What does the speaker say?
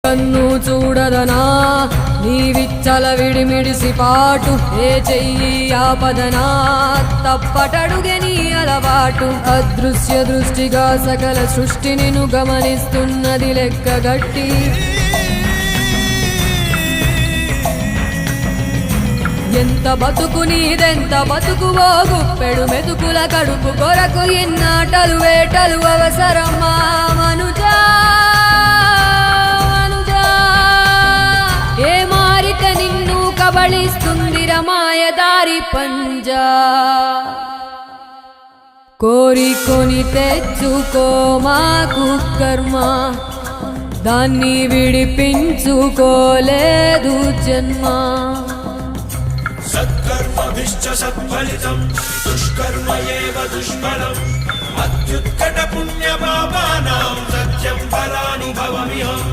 కన్ను చూడదనా నీవిచ్చల విడిమిడిసి పాటు ఏ చెయ్యి ఆపదనా తప్పటడుగే నీ అలవాటు అదృశ్య దృష్టిగా సకల సృష్టిని ను గమనిస్తున్నది లెక్కగట్టి ఎంత బతుకు నీదెంత బతుకువో గుప్పెడు మెతుకుల కడుపు కొరకు ఎన్నాటలు వేటలు అవసరమా మనుజా ఏ మారిత నిన్ను కబళిస్తుందిర మాయదారి పంజా కోరికొని తెచ్చుకో మాకు కర్మ దాన్ని విడిపించుకోలేదు జన్మ సత్కర్మభిశ్చ సత్ఫలితం దుష్కర్మ ఏవ దుష్ఫలం అత్యుత్కట పుణ్య పాపానాం సత్యం ఫలానుభవమిహం